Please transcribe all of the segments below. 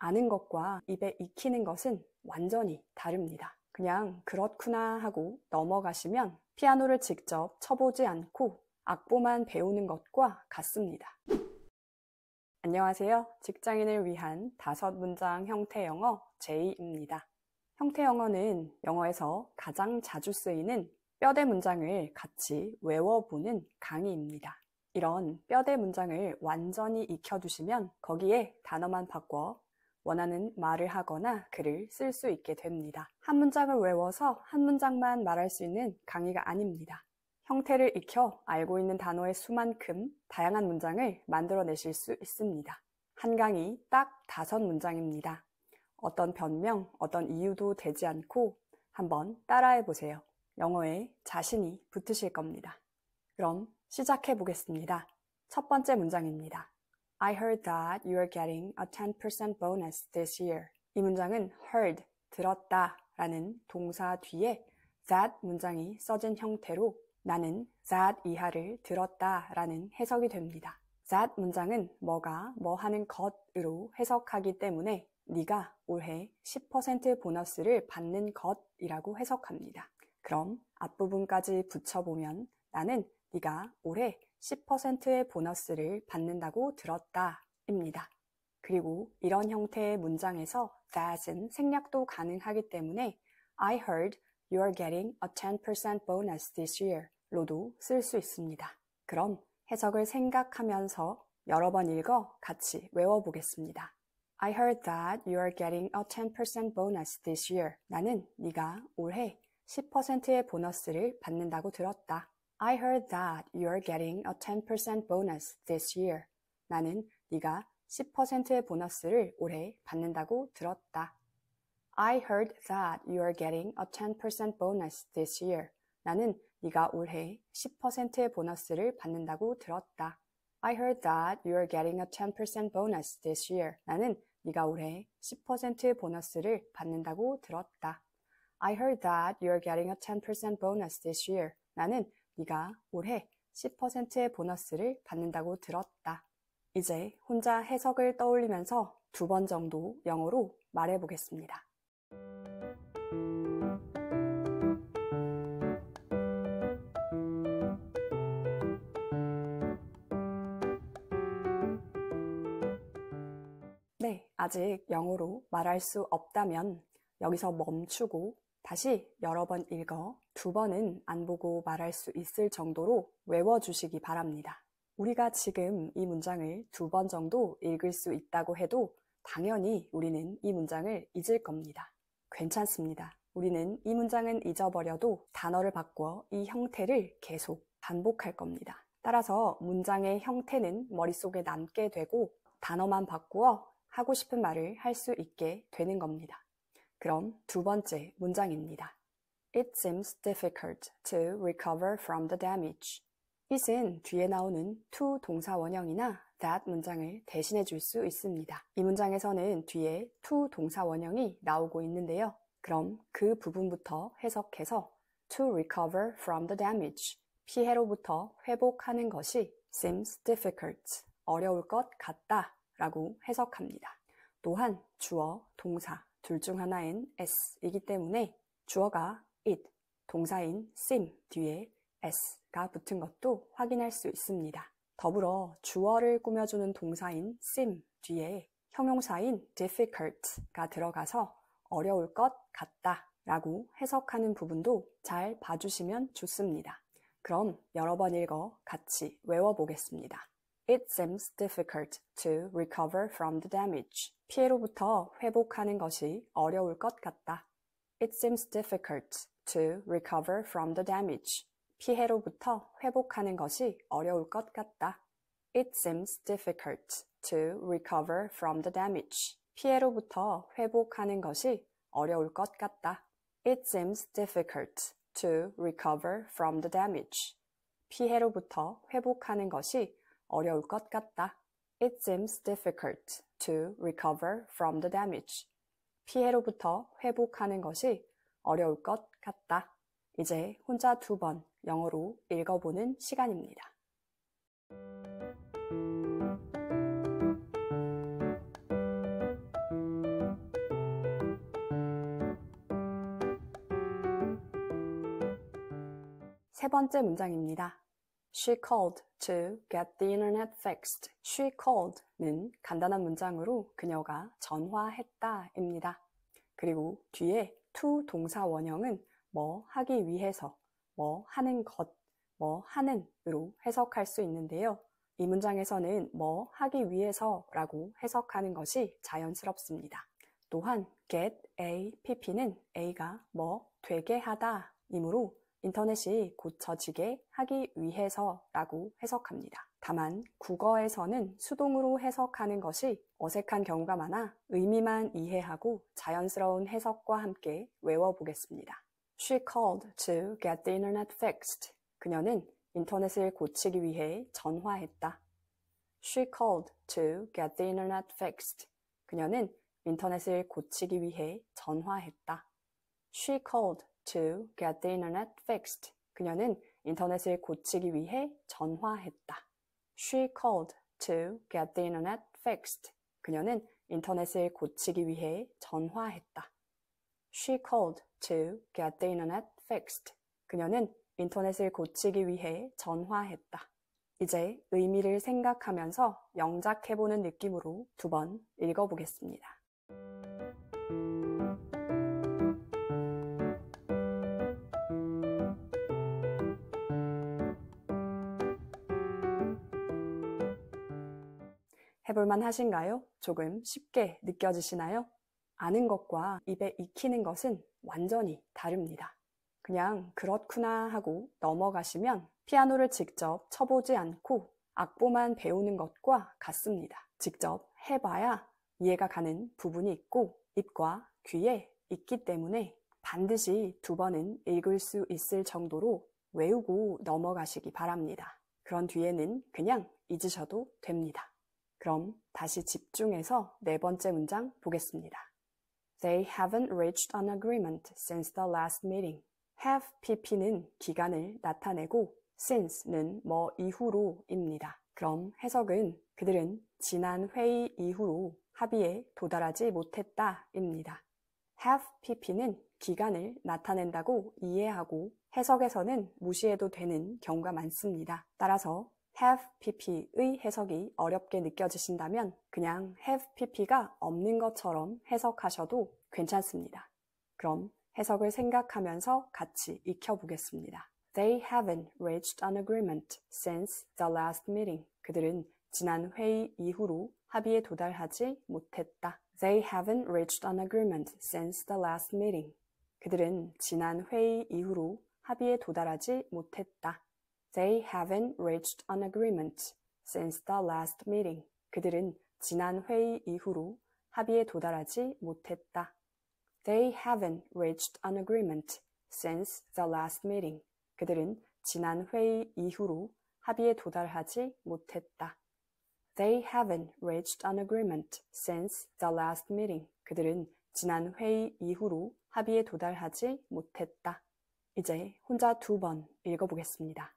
아는 것과 입에 익히는 것은 완전히 다릅니다. 그냥 그렇구나 하고 넘어가시면 피아노를 직접 쳐보지 않고 악보만 배우는 것과 같습니다. 안녕하세요. 직장인을 위한 5문장 형태 영어 제이입니다. 형태 영어는 영어에서 가장 자주 쓰이는 뼈대 문장을 같이 외워보는 강의입니다. 이런 뼈대 문장을 완전히 익혀두시면 거기에 단어만 바꿔 원하는 말을 하거나 글을 쓸 수 있게 됩니다. 한 문장을 외워서 한 문장만 말할 수 있는 강의가 아닙니다. 형태를 익혀 알고 있는 단어의 수만큼 다양한 문장을 만들어내실 수 있습니다. 한 강의 딱 5문장입니다. 어떤 변명, 어떤 이유도 되지 않고 한번 따라해 보세요. 영어에 자신이 붙으실 겁니다. 그럼 시작해 보겠습니다. 첫 번째 문장입니다. I heard that you are getting a 10% bonus this year. 이 문장은 heard, 들었다 라는 동사 뒤에 that 문장이 써진 형태로 나는 that 이하를 들었다 라는 해석이 됩니다. that 문장은 뭐가 뭐 하는 것으로 해석하기 때문에 네가 올해 10% 보너스를 받는 것이라고 해석합니다. 그럼 앞부분까지 붙여보면 나는 네가 올해 10%의 보너스를 받는다고 들었다 입니다. 그리고 이런 형태의 문장에서 that은 생략도 가능하기 때문에 I heard you are getting a 10% bonus this year 로도 쓸 수 있습니다. 그럼 해석을 생각하면서 여러 번 읽어 같이 외워보겠습니다. I heard that you are getting a 10% bonus this year. 나는 네가 올해 10%의 보너스를 받는다고 들었다. I heard that you are getting a 10% bonus this year. 나는 네가 10%의 보너스를 올해 받는다고 들었다. I heard that you are getting a 10% bonus this year. 나는 네가 올해 10%의 보너스를 받는다고 들었다. I heard that you are getting a 10% bonus this year. 나는 네가 올해 10%의 보너스를 받는다고 들었다. I heard that you are getting a 10% bonus this year. 나는 네가 올해 10%의 보너스를 받는다고 들었다. 이제 혼자 해석을 떠올리면서 2번 정도 영어로 말해보겠습니다. 네, 아직 영어로 말할 수 없다면 여기서 멈추고 다시 여러 번 읽어 2번은 안 보고 말할 수 있을 정도로 외워주시기 바랍니다. 우리가 지금 이 문장을 2번 정도 읽을 수 있다고 해도 당연히 우리는 이 문장을 잊을 겁니다. 괜찮습니다. 우리는 이 문장은 잊어버려도 단어를 바꿔 이 형태를 계속 반복할 겁니다. 따라서 문장의 형태는 머릿속에 남게 되고 단어만 바꾸어 하고 싶은 말을 할 수 있게 되는 겁니다. 그럼 2번째 문장입니다. It seems difficult to recover from the damage. it은 뒤에 나오는 to 동사 원형이나 that 문장을 대신해 줄 수 있습니다. 이 문장에서는 뒤에 to 동사 원형이 나오고 있는데요. 그럼 그 부분부터 해석해서 to recover from the damage, 피해로부터 회복하는 것이 seems difficult, 어려울 것 같다 라고 해석합니다. 또한 주어, 동사 둘 중 하나인 s이기 때문에 주어가 it, 동사인 seem 뒤에 s가 붙은 것도 확인할 수 있습니다. 더불어 주어를 꾸며주는 동사인 seem 뒤에 형용사인 difficult가 들어가서 어려울 것 같다 라고 해석하는 부분도 잘 봐주시면 좋습니다. 그럼 여러 번 읽어 같이 외워보겠습니다. It seems difficult to recover from the damage. 피해로부터 회복하는 것이 어려울 것 같다. It seems difficult to recover from the damage. 피해로부터 회복하는 것이 어려울 것 같다. It seems difficult to recover from the damage. 피해로부터 회복하는 것이 어려울 것 같다. It seems difficult to recover from the damage. 피해로부터 회복하는 것이 어려울 것 같다. It seems difficult to recover from the damage. 피해로부터 회복하는 것이 어려울 것 같다. 이제 혼자 2번 영어로 읽어보는 시간입니다. 세 번째 문장입니다. She called to get the internet fixed. She called는 간단한 문장으로 그녀가 전화했다입니다. 그리고 뒤에 to 동사 원형은 뭐 하기 위해서, 뭐 하는 것, 뭐 하는으로 해석할 수 있는데요. 이 문장에서는 뭐 하기 위해서라고 해석하는 것이 자연스럽습니다. 또한 get a pp는 a가 뭐 되게 하다 이므로 인터넷이 고쳐지게 하기 위해서라고 해석합니다. 다만 국어에서는 수동으로 해석하는 것이 어색한 경우가 많아 의미만 이해하고 자연스러운 해석과 함께 외워보겠습니다. She called to get the internet fixed. 그녀는 인터넷을 고치기 위해 전화했다. She called to get the internet fixed. 그녀는 인터넷을 고치기 위해 전화했다. She called to get the internet fixed. 그녀는 인터넷을 고치기 위해 전화했다. She called to get the internet fixed. 그녀는 인터넷을 고치기 위해 전화했다. She called to get the internet fixed. 그녀는 인터넷을 고치기 위해 전화했다. 이제 의미를 생각하면서 영작해보는 느낌으로 두 번 읽어보겠습니다. 해볼만 하신가요? 조금 쉽게 느껴지시나요? 아는 것과 입에 익히는 것은 완전히 다릅니다. 그냥 그렇구나 하고 넘어가시면 피아노를 직접 쳐보지 않고 악보만 배우는 것과 같습니다. 직접 해봐야 이해가 가는 부분이 있고 입과 귀에 있기 때문에 반드시 두 번은 읽을 수 있을 정도로 외우고 넘어가시기 바랍니다. 그런 뒤에는 그냥 잊으셔도 됩니다. 그럼 다시 집중해서 네 번째 문장 보겠습니다. They haven't reached an agreement since the last meeting. have pp는 기간을 나타내고 since는 뭐 이후로입니다. 그럼 해석은 그들은 지난 회의 이후로 합의에 도달하지 못했다입니다. have pp는 기간을 나타낸다고 이해하고 해석에서는 무시해도 되는 경우가 많습니다. 따라서 have pp의 해석이 어렵게 느껴지신다면 그냥 have pp가 없는 것처럼 해석하셔도 괜찮습니다. 그럼 해석을 생각하면서 같이 익혀보겠습니다. They haven't reached an agreement since the last meeting. 그들은 지난 회의 이후로 합의에 도달하지 못했다. They haven't reached an agreement since the last meeting. 그들은 지난 회의 이후로 합의에 도달하지 못했다. They haven't reached an agreement since the last meeting. 그들은 지난 회의 이후로 합의에 도달하지 못했다. They haven't reached an agreement since the last meeting. 그들은 지난 회의 이후로 합의에 도달하지 못했다. They haven't reached an agreement since the last meeting. 그들은 지난 회의 이후로 합의에 도달하지 못했다. 이제 혼자 두 번 읽어보겠습니다.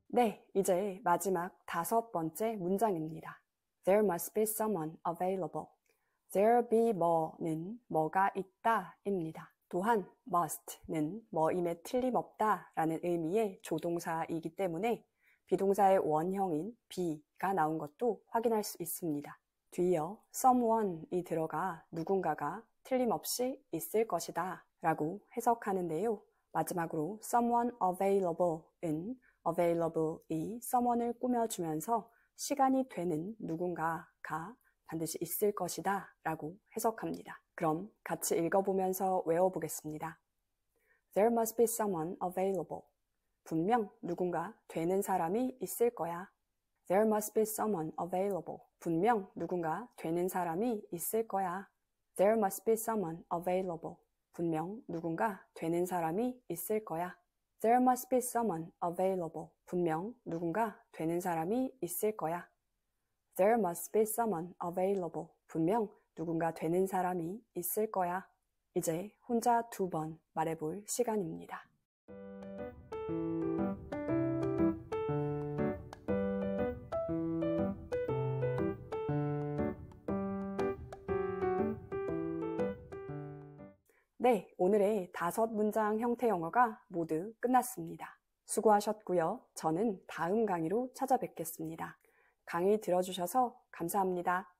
네, 이제 마지막 다섯 번째 문장입니다. There must be someone available. There be 뭐는 뭐가 있다입니다. 또한 must는 뭐임에 틀림없다 라는 의미의 조동사이기 때문에 비동사의 원형인 be가 나온 것도 확인할 수 있습니다. 뒤이어 someone이 들어가 누군가가 틀림없이 있을 것이다 라고 해석하는데요. 마지막으로 someone available은 available이 someone을 꾸며주면서 시간이 되는 누군가가 반드시 있을 것이다 라고 해석합니다. 그럼 같이 읽어보면서 외워보겠습니다. There must be someone available. 분명 누군가 되는 사람이 있을 거야. There must be someone available. 분명 누군가 되는 사람이 있을 거야. There must be someone available. 분명 누군가 되는 사람이 있을 거야. There must be someone available. 분명 누군가 되는 사람이 있을 거야. There must be someone available. 분명 누군가 되는 사람이 있을 거야. 이제 혼자 두 번 말해볼 시간입니다. 네, 오늘의 5문장 형태 영어가 모두 끝났습니다. 수고하셨고요. 저는 다음 강의로 찾아뵙겠습니다. 강의 들어주셔서 감사합니다.